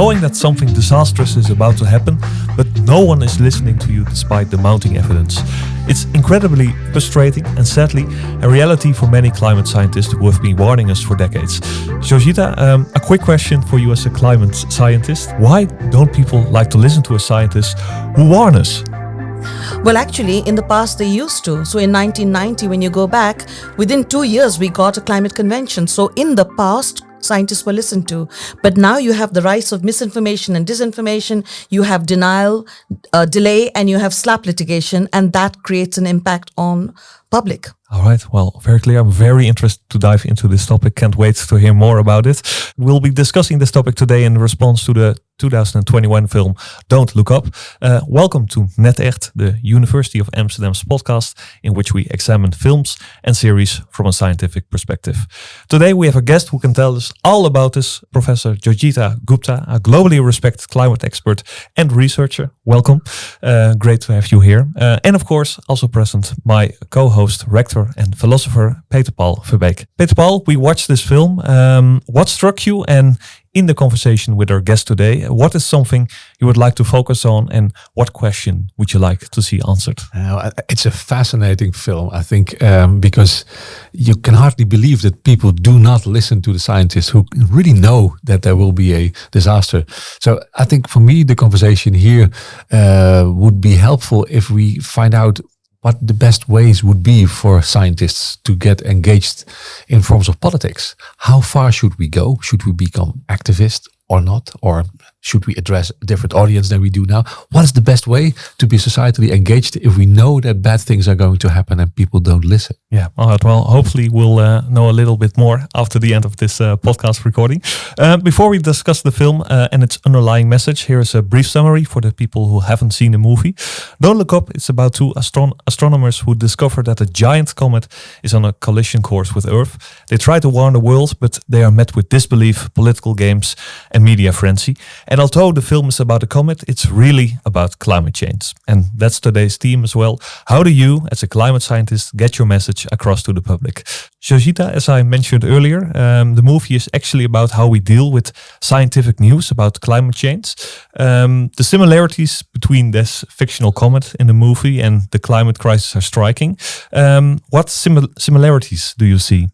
knowing that something disastrous is about to happen, but no one is listening to you despite the mounting evidence. It's incredibly frustrating and sadly a reality for many climate scientists who have been warning us for decades. Joyeeta, a quick question for you as a climate scientist. Why don't people like to listen to a scientist who warn us? Well, actually, in the past, they used to. So in 1990, when you go back, within 2 years, we got a climate convention. So in the past, scientists were listened to. But now you have the rise of misinformation and disinformation, you have denial, delay, and you have slap litigation, and that creates an impact on public. All right, well, very clear. I'm very interested to dive into this topic. Can't wait to hear more about it. We'll be discussing this topic today in response to the 2021 film Don't Look Up. Welcome to Net Echt, the University of Amsterdam's podcast in which we examine films and series from a scientific perspective. Today we have a guest who can tell us all about this, Professor Joyeeta Gupta, a globally respected climate expert and researcher. Welcome. Great to have you here. And of course, also present, my co-host, rector and philosopher Peter Paul Verbeek. Peter Paul, we watched this film. What struck you? And in the conversation with our guest today, what is something you would like to focus on, and what question would you like to see answered? It's a fascinating film, I think, because you can hardly believe that people do not listen to the scientists who really know that there will be a disaster. So I think for me, the conversation here would be helpful if we find out what the best ways would be for scientists to get engaged in forms of politics. How far should we go? Should we become activists or not? Or should we address a different audience than we do now? What is the best way to be societally engaged if we know that bad things are going to happen and people don't listen? Yeah, all right. Well, hopefully we'll know a little bit more after the end of this podcast recording. Before we discuss the film and its underlying message, here is a brief summary for the people who haven't seen the movie. Don't Look Up, it's about two astronomers who discover that a giant comet is on a collision course with Earth. They try to warn the world, but they are met with disbelief, political games, and media frenzy. And although the film is about a comet, it's really about climate change. And that's today's theme as well. How do you, as a climate scientist, get your message across to the public? Joyeeta, as I mentioned earlier, the movie is actually about how we deal with scientific news about climate change. The similarities between this fictional comet in the movie and the climate crisis are striking. What similarities do you see?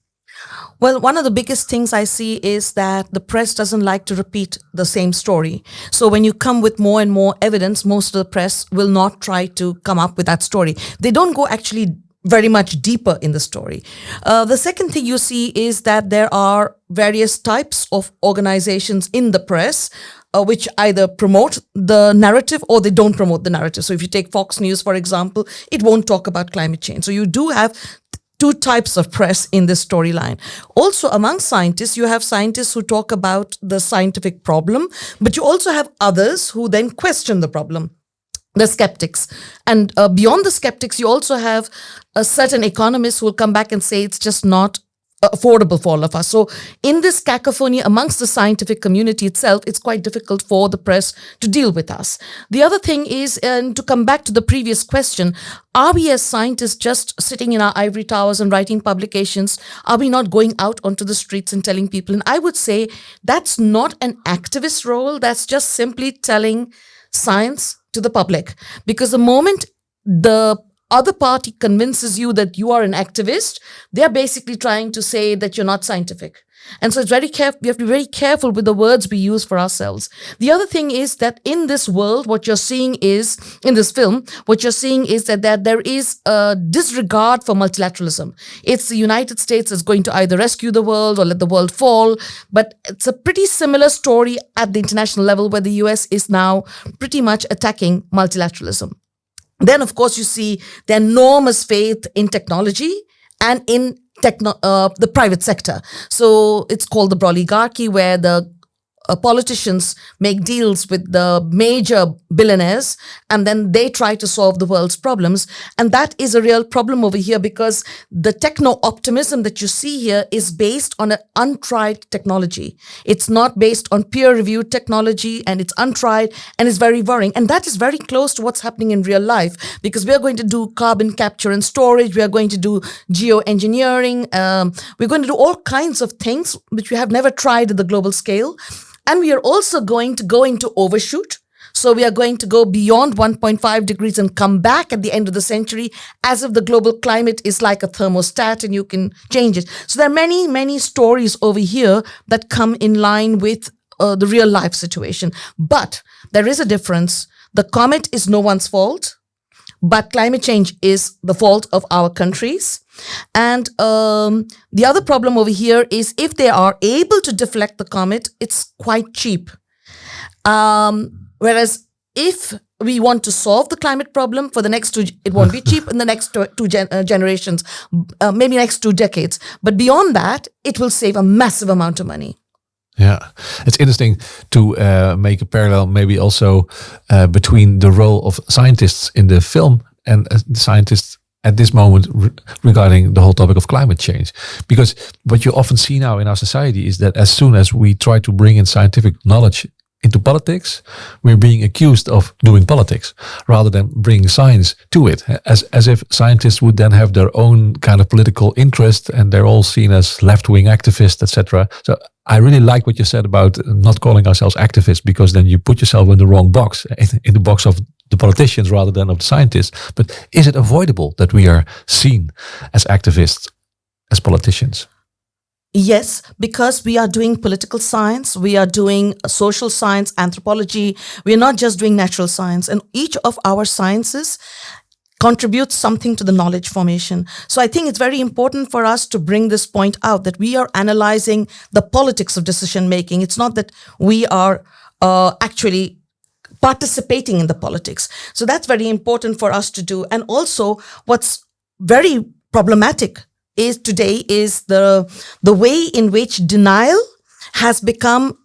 Well, one of the biggest things I see is that the press doesn't like to repeat the same story. So when you come with more and more evidence, most of the press will not try to come up with that story. They don't go actually very much deeper in the story. The second thing you see is that there are various types of organizations in the press which either promote the narrative or they don't promote the narrative. So if you take Fox News, for example, it won't talk about climate change. So you do have two types of press in this storyline. Also, among scientists, you have scientists who talk about the scientific problem, but you also have others who then question the problem, the skeptics. And beyond the skeptics, you also have a certain economists who will come back and say it's just not affordable for all of us. So in this cacophony amongst the scientific community itself, it's quite difficult for the press to deal with us. The other thing is, and to come back to the previous question, are we as scientists just sitting in our ivory towers and writing publications? Are we not going out onto the streets and telling people? And I would say that's not an activist role. That's just simply telling science to the public. Because the moment the other party convinces you that you are an activist, they're basically trying to say that you're not scientific. And so it's very careful. We have to be very careful with the words we use for ourselves. The other thing is that in this world, what you're seeing is, in this film, what you're seeing is that there is a disregard for multilateralism. It's the United States that's going to either rescue the world or let the world fall. But it's a pretty similar story at the international level where the US is now pretty much attacking multilateralism. Then, of course, you see the enormous faith in technology and in the private sector. So it's called the oligarchy, where the politicians make deals with the major billionaires and then they try to solve the world's problems. And that is a real problem over here because the techno-optimism that you see here is based on an untried technology. It's not based on peer-reviewed technology and it's untried and it's very worrying. And that is very close to what's happening in real life because we are going to do carbon capture and storage. We are going to do geoengineering. We're going to do all kinds of things which we have never tried at the global scale. And we are also going to go into overshoot. So we are going to go beyond 1.5 degrees and come back at the end of the century as if the global climate is like a thermostat and you can change it. So there are many, many stories over here that come in line with the real life situation. But there is a difference. The comet is no one's fault, but climate change is the fault of our countries. And the other problem over here is if they are able to deflect the comet, it's quite cheap. Whereas if we want to solve the climate problem for the next two, it won't be cheap in the next two generations, maybe next 2 decades. But beyond that, it will save a massive amount of money. Yeah, it's interesting to make a parallel maybe also between the role of scientists in the film and the scientists at this moment regarding the whole topic of climate change. Because what you often see now in our society is that as soon as we try to bring in scientific knowledge into politics, we're being accused of doing politics rather than bringing science to it, as if scientists would then have their own kind of political interest and they're all seen as left-wing activists, etc. So I really like what you said about not calling ourselves activists, because then you put yourself in the wrong box, in the box of the politicians rather than of the scientists. But is it avoidable that we are seen as activists, as politicians? Yes, because we are doing political science, we are doing social science, anthropology. We are not just doing natural science. And each of our sciences contributes something to the knowledge formation. So I think it's very important for us to bring this point out, that we are analyzing the politics of decision making. It's not that we are actually participating in the politics. So that's very important for us to do. And also what's very problematic is today is the way in which denial has become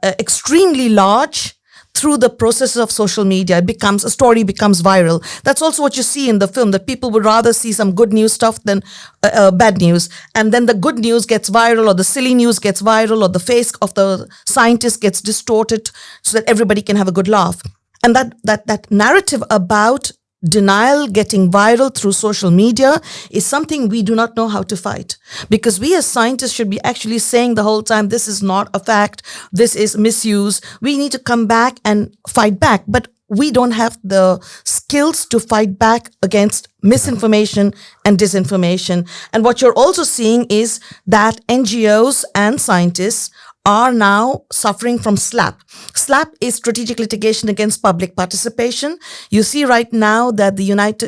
extremely large through the processes of social media. A story becomes viral. That's also what you see in the film, that people would rather see some good news stuff than bad news. And then the good news gets viral, or the silly news gets viral, or the face of the scientist gets distorted so that everybody can have a good laugh. And that narrative about denial getting viral through social media is something we do not know how to fight, because we as scientists should be actually saying the whole time, this is not a fact, this is misuse. We need to come back and fight back, but we don't have the skills to fight back against misinformation and disinformation. And what you're also seeing is that NGOs and scientists are now suffering from SLAP. SLAP is strategic litigation against public participation. You see right now that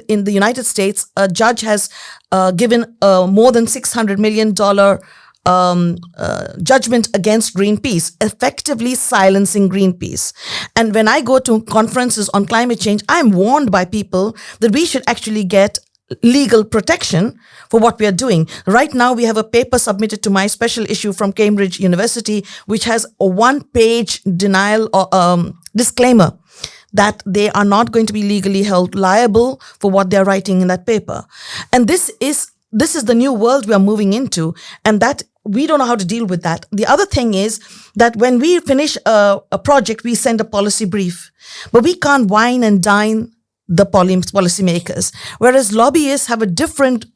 in the United States, a judge has given more than $600 million judgment against Greenpeace, effectively silencing Greenpeace. And when I go to conferences on climate change, I'm warned by people that we should actually get legal protection for what we are doing. Right now, we have a paper submitted to my special issue from Cambridge University, which has a 1-page denial or disclaimer that they are not going to be legally held liable for what they're writing in that paper. And this is the new world we are moving into, and that we don't know how to deal with that. The other thing is that when we finish a project, we send a policy brief, but we can't wine and dine the policymakers, whereas lobbyists have a different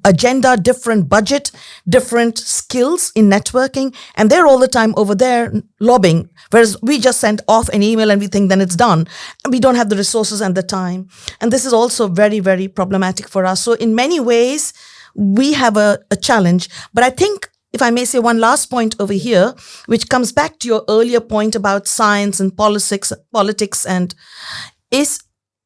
agenda, different budget, different skills in networking, and they're all the time over there lobbying, whereas we just send off an email and we think then it's done. We don't have the resources and the time. And this is also very, very problematic for us. So in many ways, we have a challenge. But I think, if I may say one last point over here, which comes back to your earlier point about science and politics, and is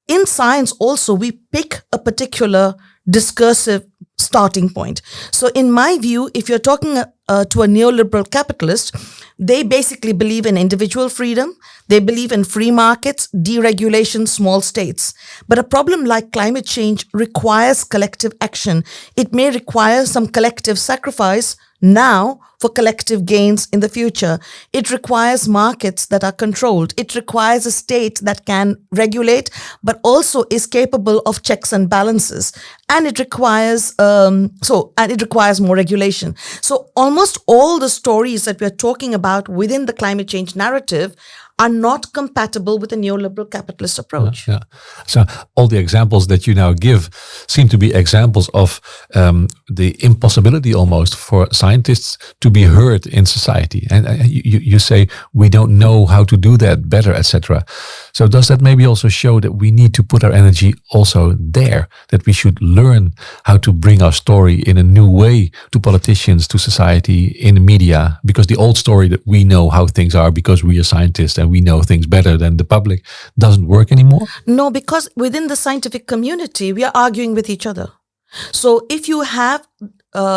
in science also, we pick a particular discursive starting point. So in my view, if you're talking to a neoliberal capitalist, they basically believe in individual freedom. They believe in free markets, deregulation, small states. But a problem like climate change requires collective action. It may require some collective sacrifice now for collective gains in the future. It requires markets that are controlled. It requires a state that can regulate, but also is capable of checks and balances. And it requires more regulation. So almost all the stories that we're talking about within the climate change narrative are not compatible with a neoliberal capitalist approach. Yeah. So all the examples that you now give seem to be examples of the impossibility almost for scientists to be heard in society. And you say we don't know how to do that better, etc. So does that maybe also show that we need to put our energy also there, that we should learn how to bring our story in a new way to politicians, to society, in the media? Because the old story that we know how things are because we are scientists and we know things better than the public doesn't work anymore? No, because within the scientific community, we are arguing with each other. So if you have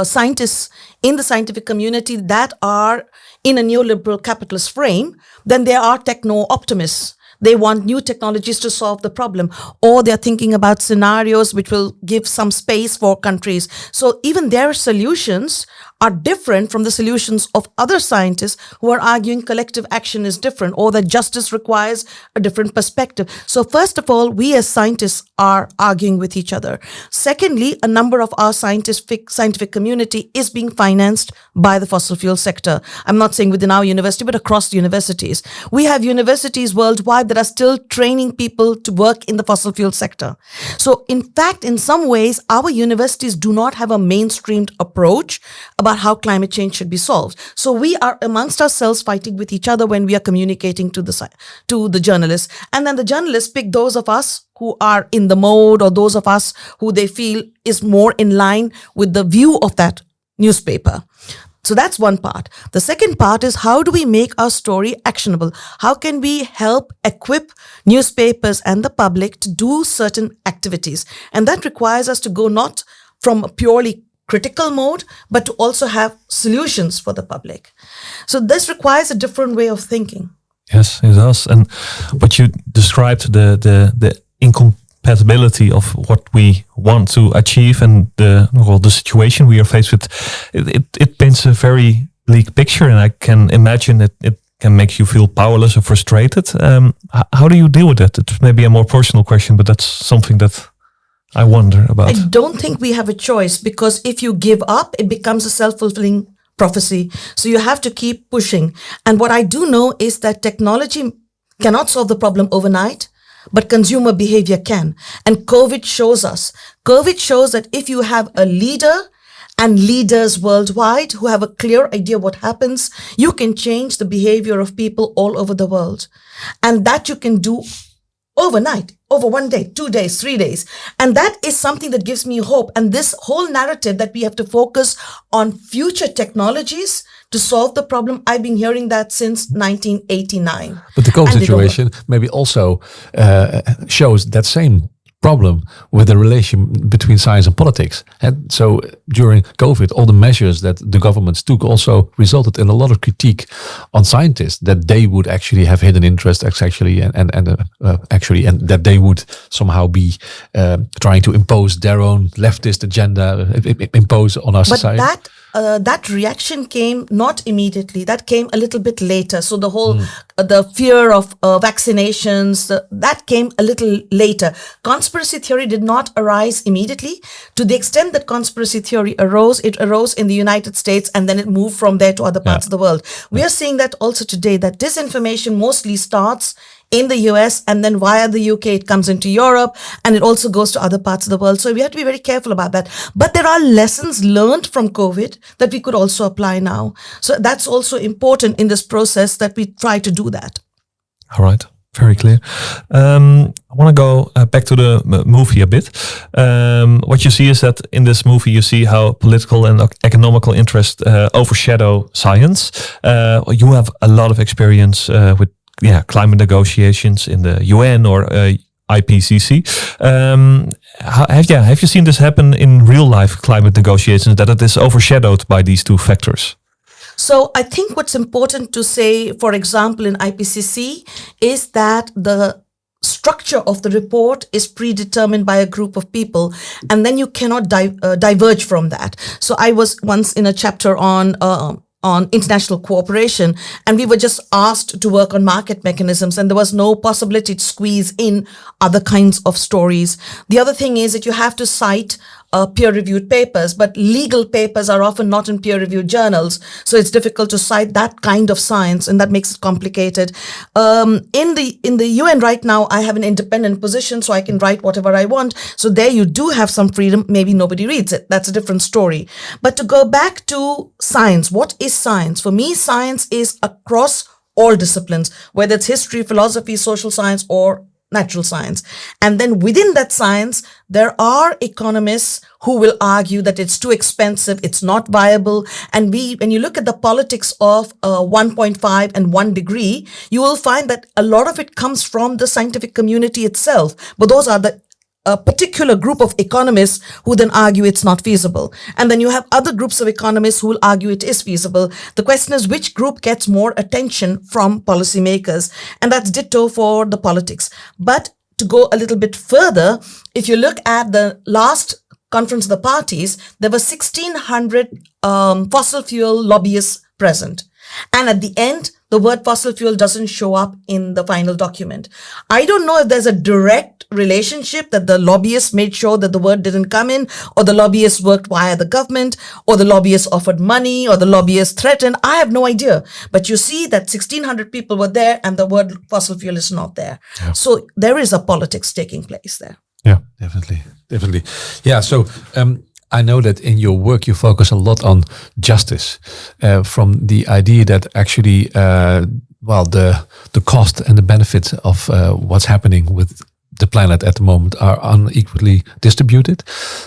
scientists in the scientific community that are in a neoliberal capitalist frame, then there are techno-optimists. They want new technologies to solve the problem, or they're thinking about scenarios which will give some space for countries. So even their solutions are different from the solutions of other scientists who are arguing collective action is different, or that justice requires a different perspective. So first of all, we as scientists are arguing with each other. Secondly, a number of our scientific community is being financed by the fossil fuel sector. I'm not saying within our university, but across the universities. We have universities worldwide that are still training people to work in the fossil fuel sector. So in fact, in some ways, our universities do not have a mainstreamed approach about how climate change should be solved. So we are amongst ourselves fighting with each other when we are communicating to the journalists. And then the journalists pick those of us who are in the mode, or those of us who they feel is more in line with the view of that newspaper. So that's one part. The second part is, how do we make our story actionable? How can we help equip newspapers and the public to do certain activities? And that requires us to go not from a purely critical mode, but to also have solutions for the public. So this requires a different way of thinking. Yes, it does. And what you described, the incompatibility of what we want to achieve and the situation we are faced with, it paints a very bleak picture, and I can imagine it can make you feel powerless or frustrated. How do you deal with that? It's maybe a more personal question, but that's something that I wonder about. I don't think we have a choice, because if you give up, it becomes a self-fulfilling prophecy. So you have to keep pushing. And what I do know is that technology cannot solve the problem overnight, but consumer behavior can. And COVID shows us. COVID shows that if you have a leader and leaders worldwide who have a clear idea what happens, you can change the behavior of people all over the world. And that you can do overnight, over 1 day, 2 days, 3 days. And that is something that gives me hope. And this whole narrative that we have to focus on future technologies to solve the problem, I've been hearing that since 1989. But the COVID situation maybe also shows that same problem with the relation between science and politics. And so during COVID, all the measures that the governments took also resulted in a lot of critique on scientists, that they would actually have hidden interests actually, and that they would somehow be trying to impose their own leftist agenda, impose on our society. But that reaction came not immediately. That came a little bit later. So the whole, the fear of vaccinations, that came a little later. Conspiracy theory did not arise immediately. To the extent that conspiracy theory arose, it arose in the United States, and then it moved from there to other parts of the world. We are seeing that also today, that disinformation mostly starts in the US, and then via the UK, it comes into Europe, and it also goes to other parts of the world. So we have to be very careful about that. But there are lessons learned from COVID that we could also apply now. So that's also important in this process, that we try to do that. All right. Very clear. I want to go back to the movie a bit. What you see is that in this movie, you see how political and economical interest overshadow science. You have a lot of experience with climate negotiations in the UN or IPCC. Have you seen this happen in real life climate negotiations, that it is overshadowed by these two factors? So I think what's important to say, for example, in IPCC, is that the structure of the report is predetermined by a group of people, and then you cannot diverge from that. So I was once in a chapter on international cooperation, and we were just asked to work on market mechanisms, and there was no possibility to squeeze in other kinds of stories. The other thing is that you have to cite peer-reviewed papers, but legal papers are often not in peer-reviewed journals. So it's difficult to cite that kind of science, and that makes it complicated. In the UN right now, I have an independent position, so I can write whatever I want. So there you do have some freedom. Maybe nobody reads it. That's a different story. But to go back to science, what is science? For me, science is across all disciplines, whether it's history, philosophy, social science, or natural science. And then within that science, there are economists who will argue that it's too expensive, it's not viable. And when you look at the politics of 1.5 and 1 degree, you will find that a lot of it comes from the scientific community itself. But those are the a particular group of economists who then argue it's not feasible. And then you have other groups of economists who will argue it is feasible. The question is which group gets more attention from policymakers. And that's ditto for the politics. But to go a little bit further, if you look at the last Conference of the Parties, there were 1,600 fossil fuel lobbyists present. And at the end, the word fossil fuel doesn't show up in the final document. I don't know if there's a direct relationship that the lobbyists made sure that the word didn't come in, or the lobbyists worked via the government, or the lobbyists offered money, or the lobbyists threatened. I have no idea. But you see that 1,600 people were there and the word fossil fuel is not there. Yeah. So there is a politics taking place there. Yeah, definitely. Yeah, so I know that in your work you focus a lot on justice, from the idea that actually, the cost and the benefit of what's happening with the planet at the moment are unequally distributed.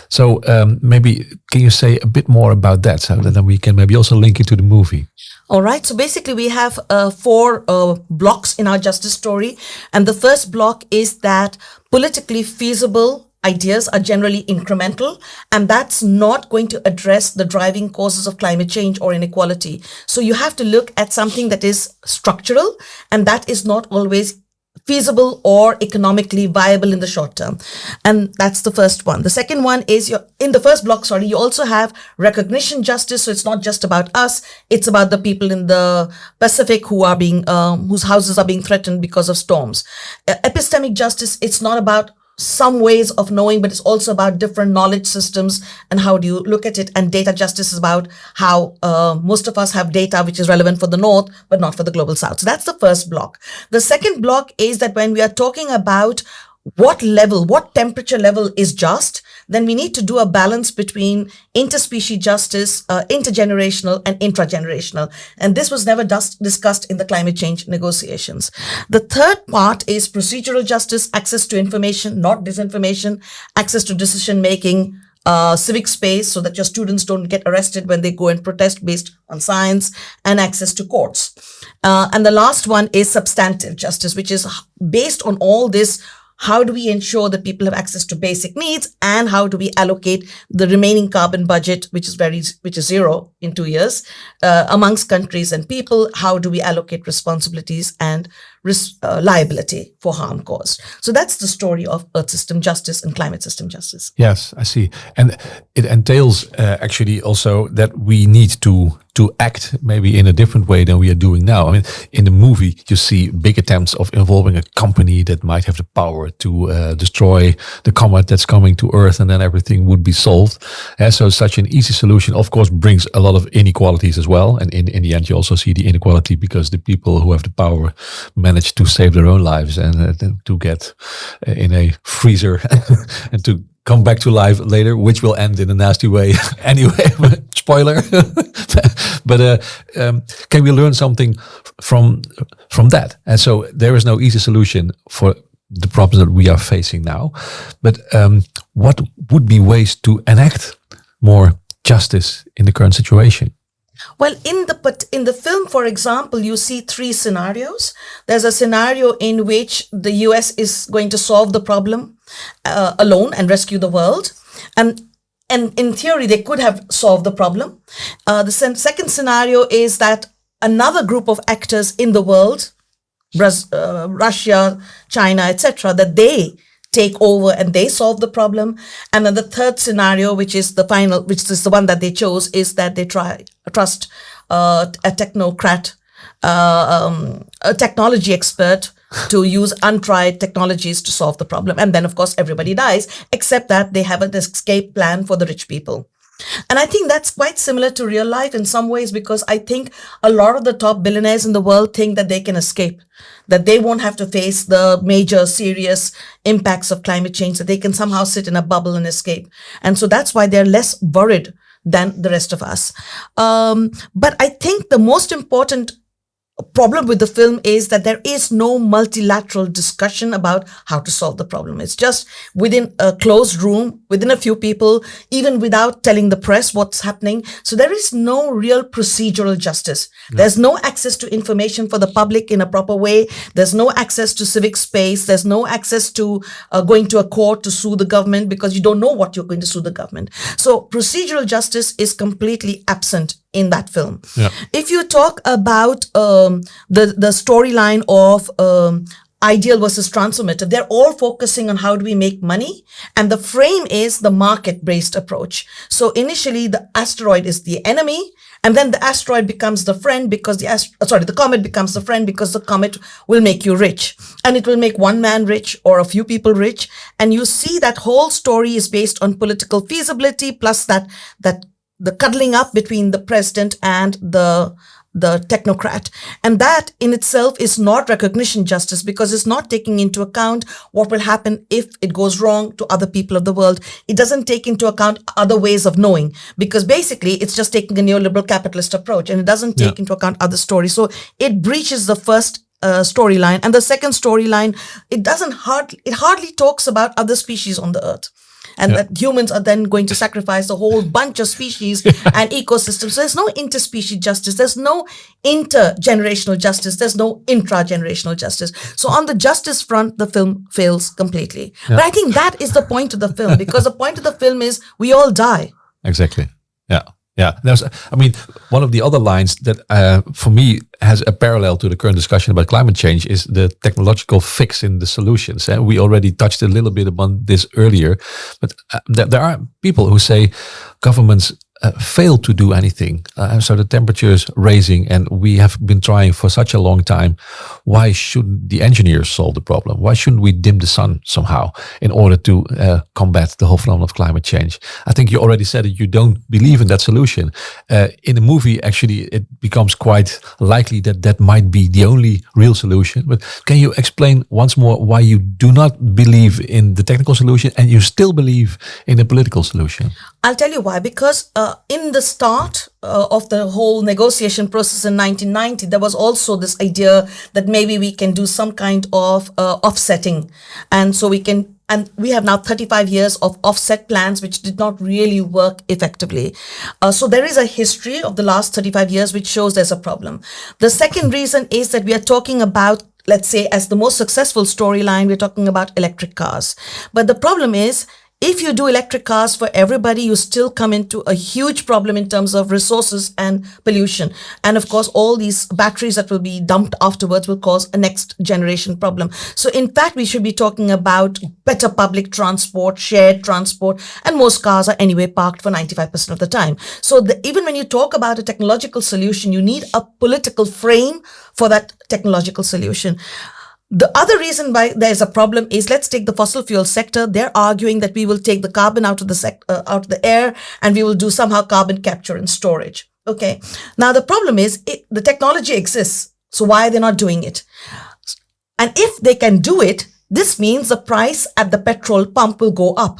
So maybe can you say a bit more about that, so that then we can maybe also link it to the movie? All right. So basically we have 4 blocks in our justice story. And the first block is that politically feasible ideas are generally incremental, and that's not going to address the driving causes of climate change or inequality. So you have to look at something that is structural, and that is not always feasible or economically viable in the short term. And that's the first one. The second one is in the first block, you also have recognition justice. So it's not just about us. It's about the people in the Pacific who are being, whose houses are being threatened because of storms. Epistemic justice, it's not about some ways of knowing, but it's also about different knowledge systems and how do you look at it. And data justice is about how most of us have data which is relevant for the North, but not for the global South. So that's the first block. The second block is that when we are talking about what temperature level is just, then we need to do a balance between interspecies justice, intergenerational and intragenerational. And this was never discussed in the climate change negotiations. The third part is procedural justice, access to information, not disinformation, access to decision-making, civic space so that your students don't get arrested when they go and protest based on science, and access to courts. And the last one is substantive justice, which is based on all this. How do we ensure that people have access to basic needs, and how do we allocate the remaining carbon budget, which is zero in 2 years, amongst countries and people? How do we allocate responsibilities and liability for harm caused? So that's the story of Earth system justice and climate system justice. Yes, I see. And it entails actually also that we need to act maybe in a different way than we are doing now. I mean, in the movie, you see big attempts of involving a company that might have the power to destroy the comet that's coming to Earth, and then everything would be solved. So such an easy solution, of course, brings a lot of inequalities as well. And in the end, you also see the inequality because the people who have the power manage to save their own lives and to get in a freezer and to come back to life later, which will end in a nasty way anyway. Spoiler. But can we learn something from that? And so there is no easy solution for the problems that we are facing now. But what would be ways to enact more justice in the current situation? Well, in the film, for example, you see 3 scenarios. There's a scenario in which the US is going to solve the problem alone and rescue the world. And in theory, they could have solved the problem. The second scenario is that another group of actors in the world, Russia, China, etc., that they take over and they solve the problem. And then the third scenario, which is the final, which is the one that they chose, is that they trust a technocrat, a technology expert to use untried technologies to solve the problem. And then, of course, everybody dies, except that they have an escape plan for the rich people. And I think that's quite similar to real life in some ways, because I think a lot of the top billionaires in the world think that they can escape, that they won't have to face the major serious impacts of climate change, that they can somehow sit in a bubble and escape. And so that's why they're less worried than the rest of us. But I think the most important problem with the film is that there is no multilateral discussion about how to solve the problem. It's just within a closed room, within a few people, even without telling the press what's happening. So there is no real procedural justice. No. There's no access to information for the public in a proper way. There's no access to civic space. There's no access to going to a court to sue the government, because you don't know what you're going to sue the government. So procedural justice is completely absent in that film. Yeah. If you talk about the storyline of ideal versus transformative, they're all focusing on how do we make money, and the frame is the market-based approach. So initially, the asteroid is the enemy, and then the asteroid becomes the friend because the comet becomes the friend because the comet will make you rich, and it will make one man rich or a few people rich. And you see that whole story is based on political feasibility, plus that the cuddling up between the president and the technocrat. And that in itself is not recognition justice, because it's not taking into account what will happen if it goes wrong to other people of the world. It doesn't take into account other ways of knowing, because basically it's just taking a neoliberal capitalist approach, and it doesn't take into account other stories. So it breaches the first storyline. And the second storyline, it hardly talks about other species on the earth. And that humans are then going to sacrifice a whole bunch of species and ecosystems. So there's no interspecies justice. There's no intergenerational justice. There's no intragenerational justice. So on the justice front, the film fails completely. Yeah. But I think that is the point of the film, because the point of the film is we all die. Exactly. Yeah. Yeah, one of the other lines that for me has a parallel to the current discussion about climate change is the technological fix in the solutions. And we already touched a little bit upon this earlier, but there are people who say governments fail to do anything. So the temperature is rising, and we have been trying for such a long time. Why shouldn't the engineers solve the problem? Why shouldn't we dim the sun somehow in order to combat the whole phenomenon of climate change? I think you already said that you don't believe in that solution. In the movie, actually, it becomes quite likely that that might be the only real solution. But can you explain once more why you do not believe in the technical solution and you still believe in the political solution? I'll tell you why. Because in the start of the whole negotiation process in 1990, there was also this idea that maybe we can do some kind of offsetting. And so we have now 35 years of offset plans, which did not really work effectively. So there is a history of the last 35 years, which shows there's a problem. The second reason is that we are talking about, let's say, as the most successful storyline, we're talking about electric cars. But the problem is, if you do electric cars for everybody, you still come into a huge problem in terms of resources and pollution. And of course, all these batteries that will be dumped afterwards will cause a next generation problem. So in fact, we should be talking about better public transport, shared transport, and most cars are anyway parked for 95% of the time. So even when you talk about a technological solution, you need a political frame for that technological solution. The other reason why there's a problem is, let's take the fossil fuel sector. They're arguing that we will take the carbon out of the air, and we will do somehow carbon capture and storage. Okay. Now the problem is the technology exists. So why are they not doing it? And if they can do it, this means the price at the petrol pump will go up.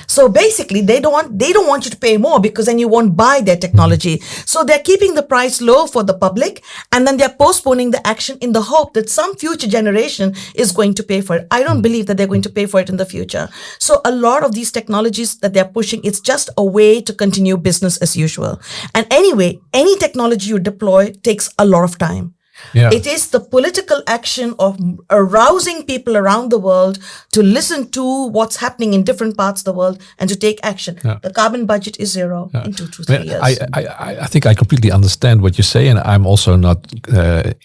So basically, they don't want you to pay more, because then you won't buy their technology. So they're keeping the price low for the public, and then they're postponing the action in the hope that some future generation is going to pay for it. I don't believe that they're going to pay for it in the future. So a lot of these technologies that they're pushing, it's just a way to continue business as usual. And anyway, any technology you deploy takes a lot of time. Yeah. It is the political action of arousing people around the world to listen to what's happening in different parts of the world and to take action. Yeah. The carbon budget is zero in 2 to 3 years. I think I completely understand what you say, and I'm also not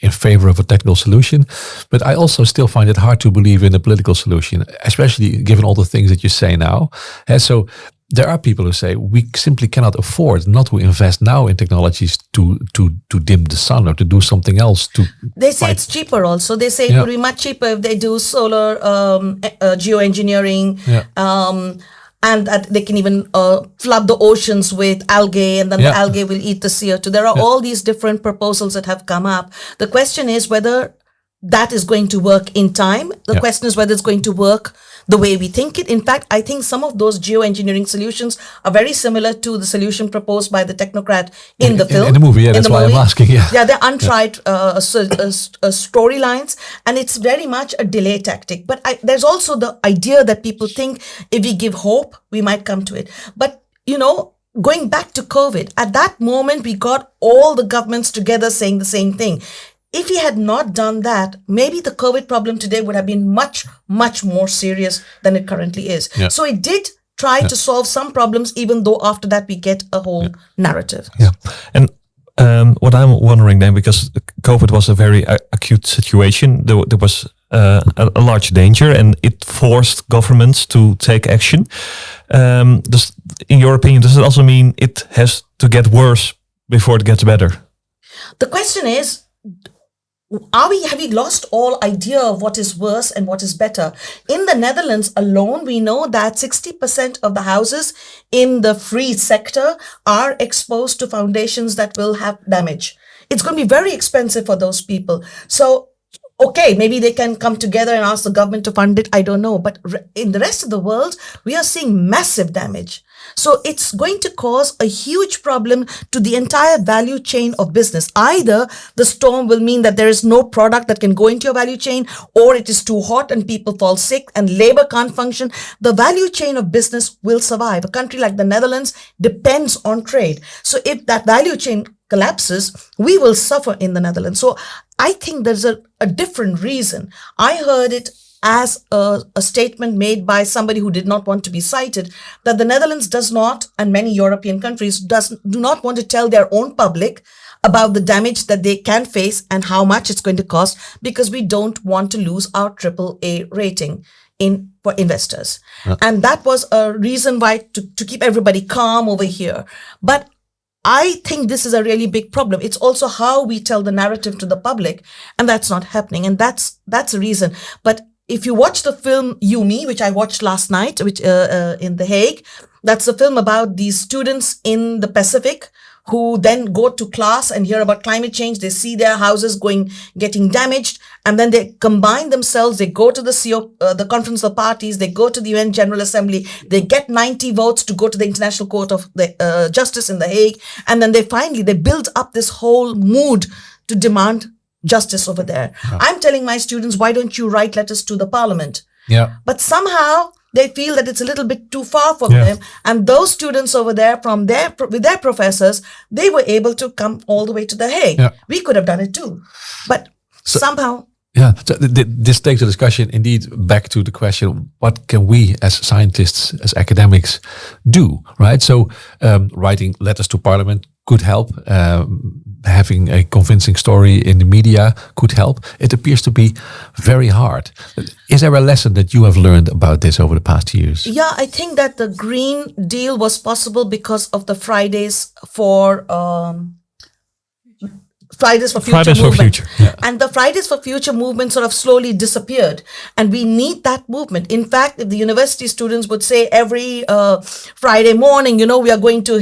in favor of a technical solution, but I also still find it hard to believe in a political solution, especially given all the things that you say now. And so there are people who say we simply cannot afford not to invest now in technologies to dim the sun or to do something else. They say it's cheaper also. They say it would be much cheaper if they do solar geoengineering. Yeah. And that they can even flood the oceans with algae, and then the algae will eat the CO2. There are all these different proposals that have come up. The question is whether that is going to work in time. The question is whether it's going to work the way we think it. In fact, I think some of those geoengineering solutions are very similar to the solution proposed by the technocrat in the film. In the movie, that's why I'm asking. Yeah, they're untried storylines, and it's very much a delay tactic. But there's also the idea that people think if we give hope, we might come to it. But, going back to COVID, at that moment, we got all the governments together saying the same thing. If he had not done that, maybe the COVID problem today would have been much, much more serious than it currently is. Yeah. So it did try to solve some problems, even though after that we get a whole narrative. Yeah. And what I'm wondering then, because COVID was a very acute situation, there was a large danger, and it forced governments to take action. In your opinion, does it also mean it has to get worse before it gets better? The question is, have we lost all idea of what is worse and what is better? In the Netherlands alone, we know that 60% of the houses in the free sector are exposed to foundations that will have damage. It's going to be very expensive for those people. So, okay, maybe they can come together and ask the government to fund it. I don't know. But in the rest of the world, we are seeing massive damage. So it's going to cause a huge problem to the entire value chain of business. Either the storm will mean that there is no product that can go into your value chain, or it is too hot and people fall sick and labor can't function. The value chain of business will survive. A country like the Netherlands depends on trade. So if that value chain collapses, we will suffer in the Netherlands. So I think there's a different reason. I heard it as a statement made by somebody who did not want to be cited, that the Netherlands does not, and many European countries do not want to tell their own public about the damage that they can face and how much it's going to cost, because we don't want to lose our AAA rating for investors. And that was a reason why to keep everybody calm over here. But I think this is a really big problem. It's also how we tell the narrative to the public, and that's not happening. And that's a reason. But if you watch the film You Me, which I watched last night, which in The Hague, that's a film about these students in the Pacific who then go to class and hear about climate change. They see their houses getting damaged, and then they combine themselves. They go to the Conference of Parties. They go to the UN General Assembly. They get 90 votes to go to the International Court of Justice in The Hague, and then they build up this whole mood to demand justice over there. Yeah. I'm telling my students, why don't you write letters to the parliament? Yeah. But somehow they feel that it's a little bit too far for them. And those students over there with their professors, they were able to come all the way to The Hague. Yeah. We could have done it too. But somehow... Yeah, so this takes the discussion indeed back to the question, what can we as scientists, as academics do, right? So writing letters to parliament could help. Having a convincing story in the media could help. It appears to be very hard. Is there a lesson that you have learned about this over the past years? Yeah, I think that the Green Deal was possible because of the Fridays for Future. Yeah. And the Fridays for Future movement sort of slowly disappeared. And we need that movement. In fact, if the university students would say every Friday morning, we are going to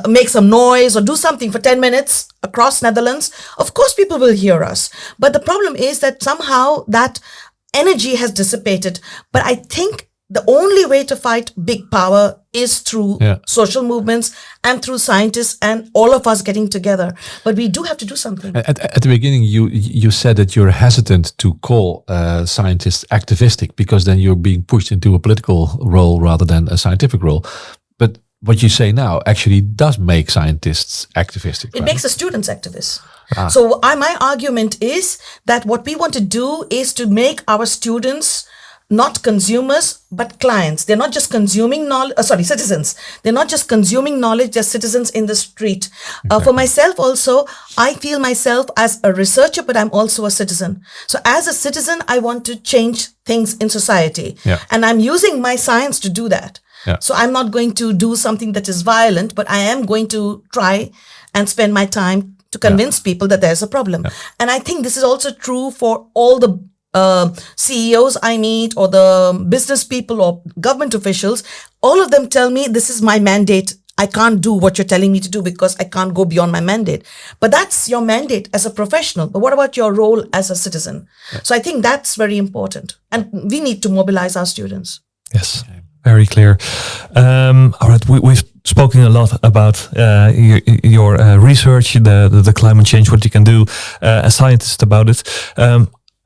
make some noise or do something for 10 minutes across Netherlands, of course people will hear us. But the problem is that somehow that energy has dissipated. But I think the only way to fight big power is through social movements and through scientists and all of us getting together. But we do have to do something. At the beginning, you said that you're hesitant to call scientists activistic because then you're being pushed into a political role rather than a scientific role. But what you say now actually does make scientists activistic. It makes the students activists. So my argument is that what we want to do is to make our students not consumers, but clients. They're not just consuming knowledge, citizens. They're not just consuming knowledge, they're citizens in the street. For myself also, I feel myself as a researcher, but I'm also a citizen. So as a citizen, I want to change things in society. Yeah. And I'm using my science to do that. Yeah. So I'm not going to do something that is violent, but I am going to try and spend my time to convince people that there's a problem. Yeah. And I think this is also true for all the CEOs I meet, or the business people or government officials. All of them tell me, this is my mandate. I can't do what you're telling me to do because I can't go beyond my mandate. But that's your mandate as a professional. But what about your role as a citizen? Yeah. So I think that's very important. And we need to mobilize our students. Yes, very clear. All right, we've spoken a lot about your research, the climate change, what you can do as scientists about it.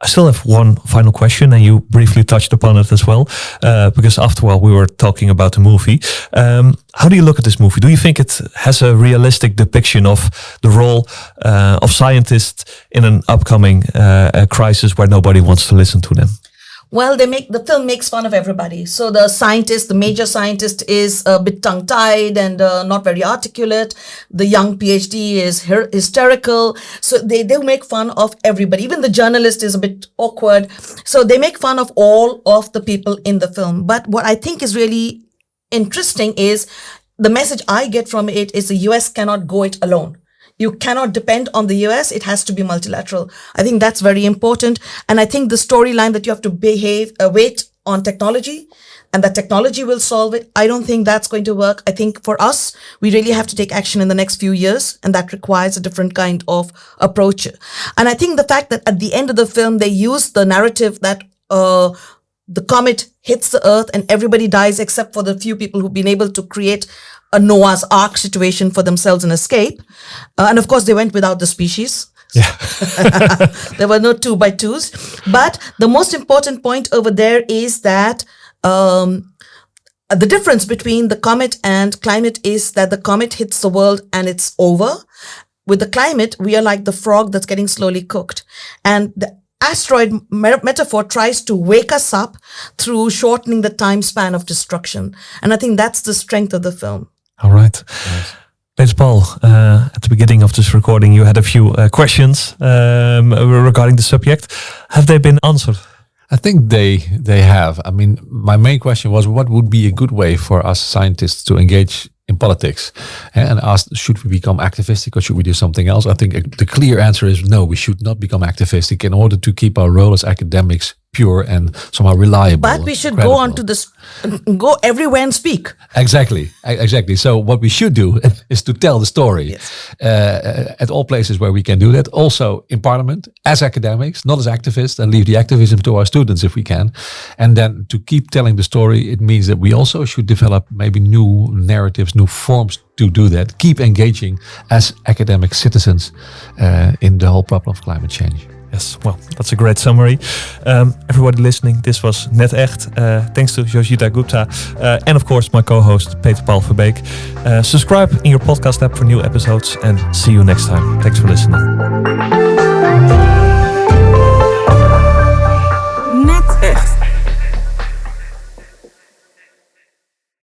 I still have one final question, and you briefly touched upon it as well, because after a while we were talking about the movie. How do you look at this movie? Do you think it has a realistic depiction of the role of scientists in an upcoming crisis where nobody wants to listen to them? Well, the film makes fun of everybody. So the major scientist is a bit tongue-tied and not very articulate. The young PhD is hysterical. So they make fun of everybody. Even the journalist is a bit awkward. So they make fun of all of the people in the film. But what I think is really interesting is the message I get from it is the US cannot go it alone. You cannot depend on the US. It has to be multilateral. I think that's very important. And I think the storyline that you have to wait on technology and that technology will solve it, I don't think that's going to work. I think for us, we really have to take action in the next few years, and that requires a different kind of approach. And I think the fact that at the end of the film, they use the narrative that the comet hits the Earth and everybody dies except for the few people who've been able to create a Noah's Ark situation for themselves and escape. And of course, they went without the species. Yeah. There were no 2x2s. But the most important point over there is that the difference between the comet and climate is that the comet hits the world and it's over. With the climate, we are like the frog that's getting slowly cooked. And the asteroid metaphor tries to wake us up through shortening the time span of destruction. And I think that's the strength of the film. All right. Nice. Peter Paul, at the beginning of this recording, you had a few questions regarding the subject. Have they been answered? I think they have. I mean, my main question was, what would be a good way for us scientists to engage in politics, and asked, should we become activistic or should we do something else? I think the clear answer is no, we should not become activistic in order to keep our role as academics pure and somehow reliable. But we should go on to this, go everywhere and speak. Exactly. So what we should do is to tell the story. Yes. At all places where we can do that. Also in Parliament, as academics, not as activists, and leave the activism to our students if we can. And then to keep telling the story, it means that we also should develop maybe new narratives, new forms to do that. Keep engaging as academic citizens in the whole problem of climate change. Yes, well, that's a great summary. Everybody listening, this was Net Echt. Thanks to Joyeeta Gupta and of course my co-host Peter Paul Verbeek. Subscribe in your podcast app for new episodes and see you next time. Thanks for listening.